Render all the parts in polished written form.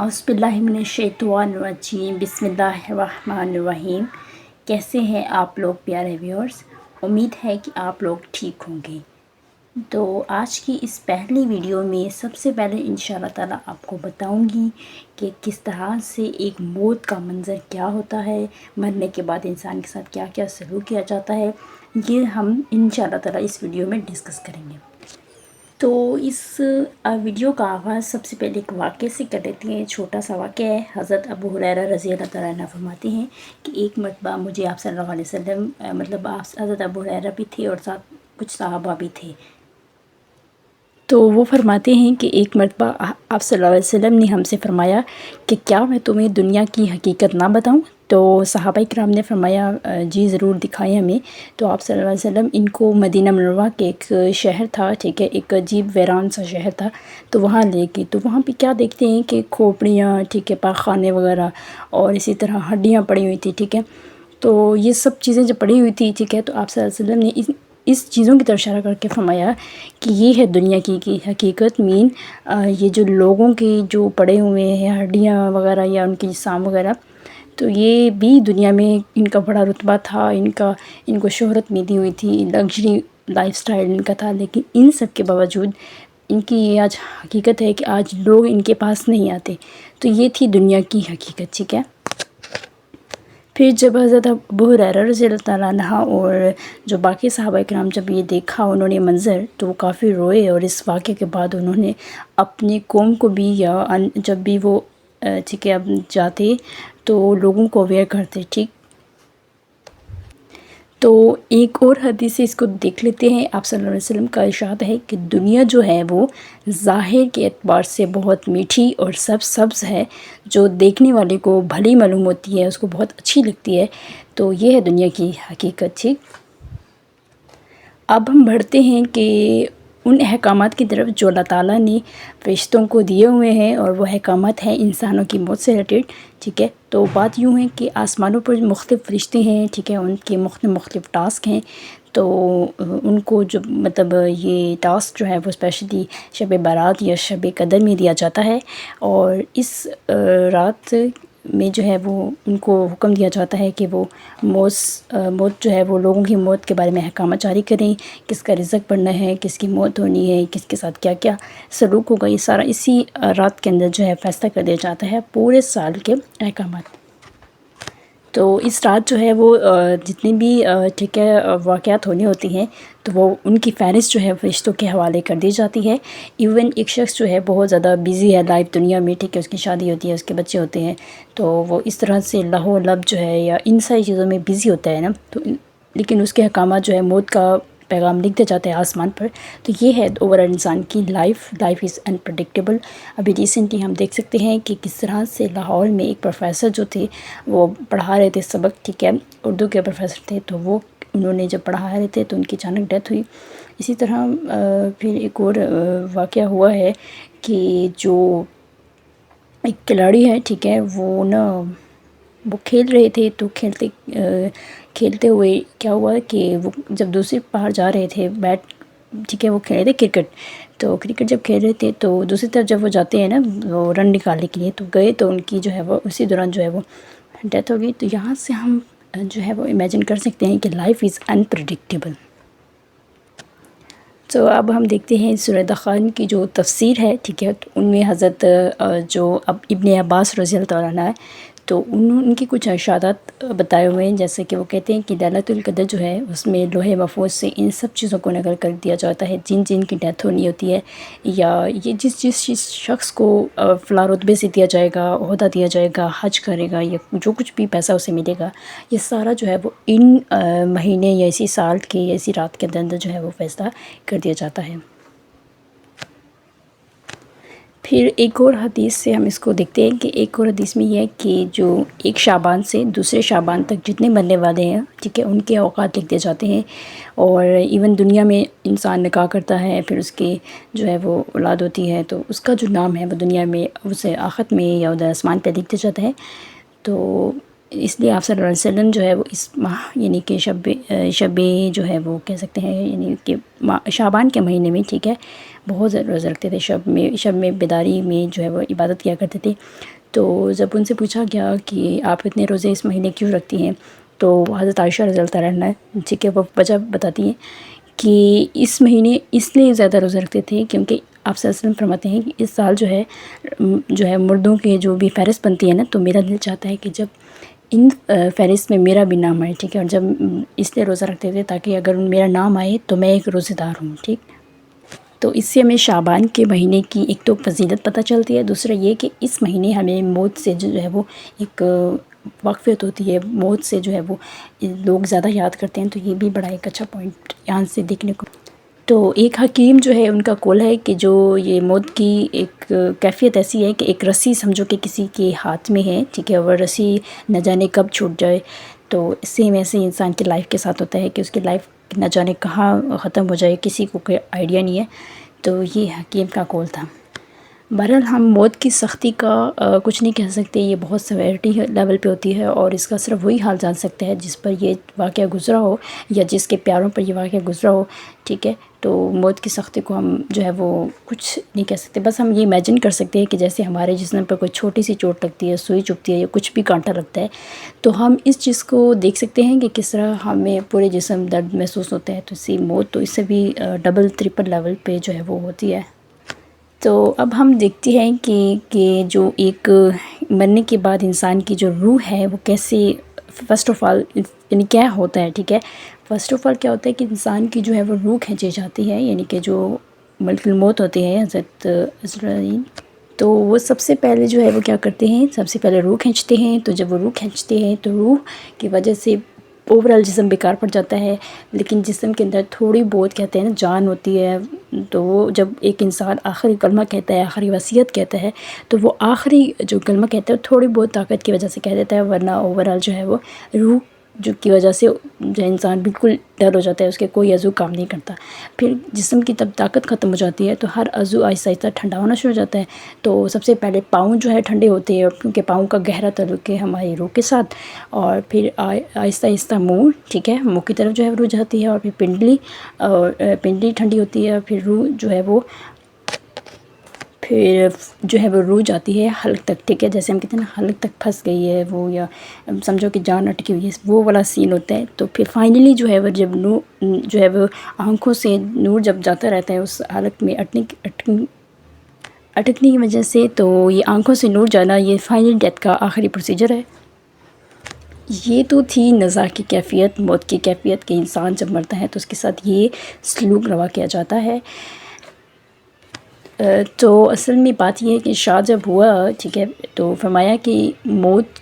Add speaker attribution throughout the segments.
Speaker 1: اعوذ باللہ من الشیطان الرجیم، بسم اللہ الرحمن الرحیم۔ کیسے ہیں آپ لوگ پیارے ویورز؟ امید ہے کہ آپ لوگ ٹھیک ہوں گے۔ تو آج کی اس پہلی ویڈیو میں سب سے پہلے انشاءاللہ تعالیٰ آپ کو بتاؤں گی کہ کس طرح سے ایک موت کا منظر کیا ہوتا ہے، مرنے کے بعد انسان کے ساتھ کیا کیا سلوک کیا جاتا ہے، یہ ہم انشاءاللہ تعالیٰ اس ویڈیو میں ڈسکس کریں گے۔ تو اس ویڈیو کا آغاز سب سے پہلے ایک واقعے سے کر لیتے ہیں۔ چھوٹا سا واقعہ ہے۔ حضرت ابو ہریرہ رضی اللہ تعالیٰ عنہ فرماتے ہیں کہ ایک مرتبہ مجھے آپ صلی اللہ علیہ وسلم حضرت ابو ہریرہ بھی تھے اور ساتھ کچھ صحابہ بھی تھے۔ تو وہ فرماتے ہیں کہ ایک مرتبہ آپ صلی اللہ علیہ وسلم نے ہم سے فرمایا کہ کیا میں تمہیں دنیا کی حقیقت نہ بتاؤں؟ تو صحابہ کرام نے فرمایا جی ضرور دکھائیں ہمیں۔ تو آپ صلی اللہ علیہ وسلم ان کو مدینہ منورہ کے ایک شہر تھا، ٹھیک ہے، ایک عجیب ویران سا شہر تھا، تو وہاں لے گئے۔ تو وہاں پہ کیا دیکھتے ہیں کہ کھوپڑیاں، ٹھیک ہے، پاخانے وغیرہ اور اسی طرح ہڈیاں پڑی ہوئی تھیں، ٹھیک ہے۔ تو یہ سب چیزیں جب پڑی ہوئی تھی، ٹھیک ہے، تو آپ صلی اللہ علیہ وسلم نے اس چیزوں کی طرف اشارہ کر کے فرمایا کہ یہ ہے دنیا کی حقیقت، یہ جو لوگوں کے جو پڑے ہوئے ہیں ہڈیاں وغیرہ یا ان کی جسام وغیرہ، تو یہ بھی دنیا میں ان کا بڑا رتبہ تھا، ان کو شہرت ملی ہوئی تھی، لگژری لائف سٹائل ان کا تھا، لیکن ان سب کے باوجود ان کی یہ آج حقیقت ہے کہ آج لوگ ان کے پاس نہیں آتے۔ تو یہ تھی دنیا کی حقیقت، ٹھیک ہے۔ پھر جب حضرت ابو ہریرہ رضی اللہ تعالیٰ عنہ اور جو باقی صحابہ کرام جب یہ دیکھا انہوں نے منظر، تو وہ کافی روئے، اور اس واقعے کے بعد انہوں نے اپنی قوم کو بھی یا جب بھی وہ ٹھیک ہے اب جاتے تو لوگوں کو اویئر کرتے، ٹھیک۔ تو ایک اور حدیث سے اس کو دیکھ لیتے ہیں۔ آپ صلی اللہ علیہ وسلم کا ارشاد ہے کہ دنیا جو ہے وہ ظاہر کے اعتبار سے بہت میٹھی اور سبز ہے، جو دیکھنے والے کو بھلی معلوم ہوتی ہے، اس کو بہت اچھی لگتی ہے۔ تو یہ ہے دنیا کی حقیقت، ٹھیک۔ اب ہم بڑھتے ہیں کہ ان احکامات کی طرف جو اللہ تعالیٰ نے فرشتوں کو دیے ہوئے ہیں، اور وہ احکامات ہیں انسانوں کی موت سے ریلیٹڈ، ٹھیک ہے۔ تو بات یوں ہے کہ آسمانوں پر مختلف فرشتے ہیں، ٹھیک ہے، ان کے مختلف ٹاسک ہیں۔ تو ان کو جو مطلب یہ ٹاسک جو ہے وہ اسپیشلی شب برات یا شب قدر میں دیا جاتا ہے، اور اس رات میں جو ہے وہ ان کو حکم دیا جاتا ہے کہ وہ موت جو ہے وہ لوگوں کی موت کے بارے میں احکامات جاری کریں، کس کا رزق بڑھنا ہے، کس کی موت ہونی ہے، کس کے ساتھ کیا کیا سلوک ہوگا، یہ سارا اسی رات کے اندر جو ہے فیصلہ کر دیا جاتا ہے پورے سال کے احکامات۔ تو اس رات جو ہے وہ جتنے بھی ٹھیک ہے واقعات ہونے ہوتے ہیں، تو وہ ان کی فہرست جو ہے فرشتوں کے حوالے کر دی جاتی ہے۔ ایون ایک شخص جو ہے بہت زیادہ بیزی ہے لائف دنیا میں، ٹھیک ہے، اس کی شادی ہوتی ہے، اس کے بچے ہوتے ہیں، تو وہ اس طرح سے لہو لب جو ہے یا ان ساری چیزوں میں بیزی ہوتا ہے نا، تو لیکن اس کے احکامات جو ہے موت کا پیغام لکھ دیا جاتا ہے آسمان پر۔ تو یہ ہے اوورآل انسان کی لائف از انپریڈکٹیبل۔ ابھی ریسنٹلی ہم دیکھ سکتے ہیں کہ کس طرح سے لاہور میں ایک پروفیسر جو تھے وہ پڑھا رہے تھے سبق، ٹھیک ہے، اردو کے پروفیسر تھے، تو وہ انہوں نے جب پڑھا رہے تھے تو ان کی اچانک ڈیتھ ہوئی۔ اسی طرح پھر ایک اور واقعہ ہوا ہے کہ جو ایک کھلاڑی ہے، ٹھیک ہے، وہ کھیل رہے تھے، تو کھیلتے ہوئے کیا ہوا کہ وہ جب دوسری پار جا رہے تھے بیٹ، ٹھیک ہے، وہ کھیل رہے تھے کرکٹ، تو کرکٹ جب کھیل رہے تھے تو دوسری طرف جب وہ جاتے ہیں نا وہ رن نکالنے کے لیے، تو گئے تو ان کی جو ہے وہ اسی دوران جو ہے وہ ڈیتھ ہو گئی۔ تو یہاں سے ہم جو ہے وہ امیجن کر سکتے ہیں کہ لائف از انپریڈکٹیبل۔ تو اب ہم دیکھتے ہیں سورہ دخان کی جو تفسیر ہے، ٹھیک ہے، تو ان میں حضرت جو ابن عباس رضی اللہ تعالیٰ عنہ ہے، تو ان کی کچھ ارشادات بتائے ہوئے ہیں، جیسے کہ وہ کہتے ہیں کہ لیلۃ القدر جو ہے اس میں لوح محفوظ سے ان سب چیزوں کو نقل کر دیا جاتا ہے، جن کی ڈیتھ ہونی ہوتی ہے، یا یہ جس شخص کو فلاں رتبے سے دیا جائے گا، عہدہ دیا جائے گا، حج کرے گا، یا جو کچھ بھی پیسہ اسے ملے گا، یہ سارا جو ہے وہ ان مہینے یا اسی سال کے یا اسی رات کے اندر جو ہے وہ فیصلہ کر دیا جاتا ہے۔ پھر ایک اور حدیث سے ہم اس کو دیکھتے ہیں کہ ایک اور حدیث میں یہ ہے کہ جو ایک شعبان سے دوسرے شعبان تک جتنے مرنے والے ہیں، ٹھیک ہے، ان کے اوقات لکھ دیے جاتے ہیں، اور ایون دنیا میں انسان نکاح کرتا ہے، پھر اس کی جو ہے وہ اولاد ہوتی ہے، تو اس کا جو نام ہے وہ دنیا میں اسے آخرت میں یا ادھر آسمان پہ لکھ دیا جاتا ہے۔ تو اس لیے آپ صلی اللہ علیہ وسلم جو ہے وہ اس ماہ یعنی کہ شب جو ہے وہ کہہ سکتے ہیں یعنی کہ شعبان کے مہینے میں ٹھیک ہے بہت زیادہ روزہ رکھتے تھے، شب میں بیداری میں جو ہے وہ عبادت کیا کرتے تھے۔ تو جب ان سے پوچھا گیا کہ آپ اتنے روزے اس مہینے کیوں رکھتی ہیں، تو حضرت عائشہ رضی اللہ تعالیٰ عنہ ٹھیک ہے وہ وجہ بتاتی ہیں کہ اس مہینے اس لیے زیادہ روزہ رکھتے تھے کیونکہ آپ صلی اللہ علیہ وسلم فرماتے ہیں کہ اس سال جو ہے مردوں کے جو بھی فہرست بنتی ہے نا، تو میرا دل چاہتا ہے کہ جب ان فہرست میں میرا بھی نام آئے، ٹھیک ہے، اور جب اس لیے روزہ رکھتے تھے تاکہ اگر میرا نام آئے تو میں ایک روزہ دار ہوں، ٹھیک۔ تو اس سے ہمیں شعبان کے مہینے کی ایک تو فضیلت پتہ چلتی ہے، دوسرا یہ کہ اس مہینے ہمیں موت سے جو ہے وہ ایک واقفیت ہوتی ہے، موت سے جو ہے وہ لوگ زیادہ یاد کرتے ہیں، تو یہ بھی بڑا ایک اچھا پوائنٹ یہاں سے دیکھنے کو۔ تو ایک حکیم جو ہے ان کا قول ہے کہ جو یہ موت کی ایک کیفیت ایسی ہے کہ ایک رسی سمجھو کہ کسی کے ہاتھ میں ہے، ٹھیک ہے، وہ رسی نہ جانے کب چھوٹ جائے، تو سیم ایسے انسان کی لائف کے ساتھ ہوتا ہے کہ اس کی لائف نہ جانے کہاں ختم ہو جائے، کسی کو کوئی آئیڈیا نہیں ہے۔ تو یہ حکیم کا قول تھا۔ بہرحال ہم موت کی سختی کا کچھ نہیں کہہ سکتے، یہ بہت سیویرٹی لیول پہ ہوتی ہے، اور اس کا صرف وہی حال جان سکتا ہے جس پر یہ واقعہ گزرا ہو یا جس کے پیاروں پر یہ واقعہ گزرا ہو، ٹھیک ہے۔ تو موت کی سختی کو ہم جو ہے وہ کچھ نہیں کہہ سکتے، بس ہم یہ امیجن کر سکتے ہیں کہ جیسے ہمارے جسم پر کوئی چھوٹی سی چوٹ لگتی ہے، سوئی چبھتی ہے یا کچھ بھی کانٹا لگتا ہے، تو ہم اس چیز کو دیکھ سکتے ہیں کہ کس طرح ہمیں پورے جسم درد محسوس ہوتا ہے، تو اسی موت تو اس سے بھی ڈبل ٹرپل لیول پہ جو ہے وہ ہوتی ہے۔ تو اب ہم دیکھتے ہیں کہ جو ایک مرنے کے بعد انسان کی جو روح ہے وہ کیسے فرسٹ آف آل یعنی کیا ہوتا ہے، ٹھیک ہے۔ فرسٹ آف آل کیا ہوتا ہے کہ انسان کی جو ہے وہ روح کھینچی جاتی ہے، یعنی کہ جو ملک الموت ہوتے ہیں حضرت عزرائیل، تو وہ سب سے پہلے جو ہے وہ کیا کرتے ہیں، سب سے پہلے روح کھینچتے ہیں۔ تو جب وہ روح کھینچتے ہیں تو روح کی وجہ سے اوورال جسم بیکار پڑ جاتا ہے، لیکن جسم کے اندر تھوڑی بہت کہتے ہیں نا جان ہوتی ہے، تو وہ جب ایک انسان آخری کلمہ کہتا ہے، آخری وصیت کہتا ہے، تو وہ آخری جو کلمہ کہتا ہے تھوڑی بہت طاقت کی وجہ سے کہہ دیتا ہے، ورنہ اوورال جو ہے وہ روح جو کی وجہ سے جو انسان بالکل ڈر ہو جاتا ہے، اس کے کوئی عضو کام نہیں کرتا۔ پھر جسم کی تب طاقت ختم ہو جاتی ہے تو ہر عضو آہستہ آہستہ ٹھنڈا ہونا شروع ہو جاتا ہے۔ تو سب سے پہلے پاؤں جو ہے ٹھنڈے ہوتے ہیں کیونکہ پاؤں کا گہرا تعلق ہے ہماری روح کے ساتھ، اور پھر آہستہ آہستہ منہ، ٹھیک ہے، منہ کی طرف جو ہے روح جاتی ہے، اور پھر پنڈلی ٹھنڈی ہوتی ہے، اور پھر روح جو ہے وہ روح جاتی ہے حلق تک، ٹھیک ہے، جیسے ہم کہتے ہیں نا حلق تک پھنس گئی ہے وہ، یا سمجھو کہ جان اٹکی ہوئی ہے، وہ والا سین ہوتا ہے۔ تو پھر فائنلی جو ہے وہ جب نور جو ہے وہ آنکھوں سے نور جب جاتا رہتا ہے اس حلق میں اٹکنے کی وجہ سے، تو یہ آنکھوں سے نور جانا یہ فائنل ڈیتھ کا آخری پروسیجر ہے۔ یہ تو تھی نزا کی کیفیت، موت کی کیفیت، کہ انسان جب مرتا ہے تو اس کے ساتھ یہ سلوک روا کیا جاتا ہے۔ تو اصل میں بات یہ ہے کہ شاہ جب ہوا، ٹھیک ہے، تو فرمایا کہ موت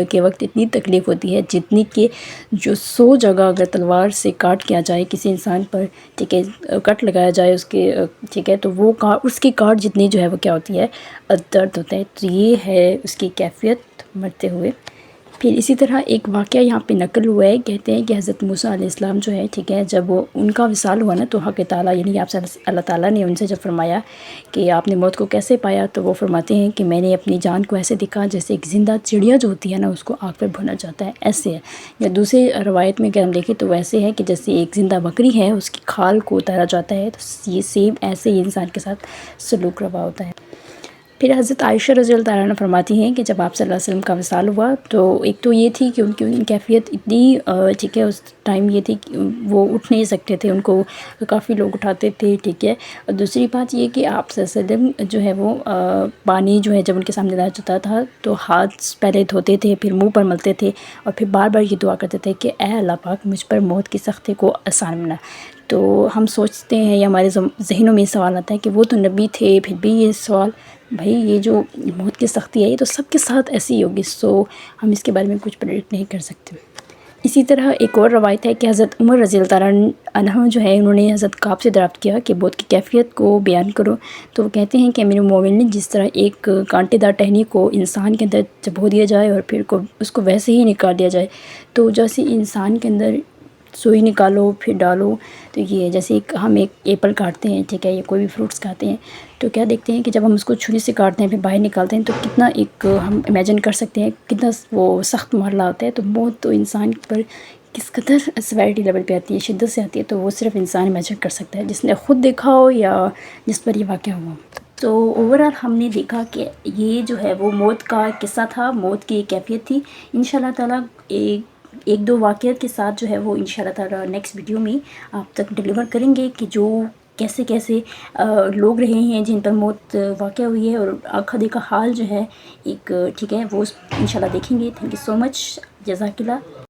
Speaker 1: کے وقت اتنی تکلیف ہوتی ہے جتنی کہ جو 100 جگہ اگر تلوار سے کاٹ کیا جائے کسی انسان پر، ٹھیک ہے، کٹ لگایا جائے اس کے، ٹھیک ہے، تو وہ اس کی کاٹ جتنی جو ہے وہ کیا ہوتی ہے، درد ہوتا ہے۔ تو یہ ہے اس کی کیفیت مرتے ہوئے۔ پھر اسی طرح ایک واقعہ یہاں پہ نقل ہوا ہے، کہتے ہیں کہ حضرت موسیٰ علیہ السلام جو ہے، ٹھیک ہے، جب ان کا وصال ہوا نا تو حق تعالیٰ یعنی آپ سے اللہ تعالیٰ نے ان سے جب فرمایا کہ آپ نے موت کو کیسے پایا، تو وہ فرماتے ہیں کہ میں نے اپنی جان کو ایسے دیکھا جیسے ایک زندہ چڑیا جو ہوتی ہے نا اس کو آگ پہ بھونا جاتا ہے، ایسے ہے۔ یا دوسری روایت میں اگر ہم دیکھیں تو ویسے ہے کہ جیسے ایک زندہ بکری ہے اس کی کھال کو اتارا جاتا ہے، تو یہ سیم ایسے ہی انسان کے ساتھ سلوک روا ہوتا ہے۔ پھر حضرت عائشہ رضی اللہ تعالیٰ عنہ فرماتی ہیں کہ جب آپ صلی اللہ علیہ وسلم کا وصال ہوا تو ایک تو یہ تھی کہ ان کی کیفیت اتنی، ٹھیک ہے، اس ٹائم یہ تھی کہ وہ اٹھ نہیں سکتے تھے، ان کو کافی لوگ اٹھاتے تھے، ٹھیک ہے۔ اور دوسری بات یہ کہ آپ صلی اللہ علیہ وسلم جو ہے وہ پانی جو ہے جب ان کے سامنے لایا جاتا تھا تو ہاتھ پہلے دھوتے تھے، پھر منہ پر ملتے تھے، اور پھر بار بار یہ دعا کرتے تھے کہ اے اللہ پاک مجھ پر موت کی سختی کو آسان بنا۔ تو ہم سوچتے ہیں یا ہمارے ذہنوں میں سوال آتا ہے کہ وہ تو نبی تھے، پھر بھی یہ سوال، بھائی یہ جو موت کی سختی ہے یہ تو سب کے ساتھ ایسی ہی ہوگی، سو ہم اس کے بارے میں کچھ پریڈکٹ نہیں کر سکتے۔ اسی طرح ایک اور روایت ہے کہ حضرت عمر رضی اللہ تعالیٰ عنہ جو ہے انہوں نے حضرت کعب سے دریافت کیا کہ موت کی کیفیت کو بیان کرو، تو وہ کہتے ہیں کہ امیر المومنین جس طرح ایک کانٹے دار ٹہنی کو انسان کے اندر چبو دیا جائے اور پھر اس کو ویسے ہی نکال دیا جائے، تو جیسے انسان کے اندر سوئی نکالو پھر ڈالو، تو یہ جیسے ہم ایک ایپل کاٹتے ہیں، ٹھیک ہے، یا کوئی بھی فروٹس کھاتے ہیں، تو کیا دیکھتے ہیں کہ جب ہم اس کو چھری سے کاٹتے ہیں پھر باہر نکالتے ہیں تو کتنا ایک ہم امیجن کر سکتے ہیں کتنا وہ سخت مرحلہ ہوتا ہے. تو موت تو انسان پر کس قدر سیویرٹی لیول پہ آتی ہے، شدت سے آتی ہے، تو وہ صرف انسان امیجن کر سکتا ہے جس نے خود دیکھا ہو یا جس پر یہ واقعہ ہوا. تو اوورآل ہم نے دیکھا کہ یہ جو ہے وہ موت کا قصہ تھا، موت کی ایک کیفیت تھی. انشاءاللہ تعالیٰ ایک دو واقعات کے ساتھ جو ہے وہ انشاءاللہ تعالیٰ نیکسٹ ویڈیو میں آپ تک ڈیلیور کریں گے کہ جو کیسے کیسے لوگ رہے ہیں جن پر موت واقع ہوئی ہے، اور آنکھا دیکھا حال جو ہے ایک ٹھیک ہے وہ انشاءاللہ دیکھیں گے. تھینک یو سو مچ، جزاک اللہ.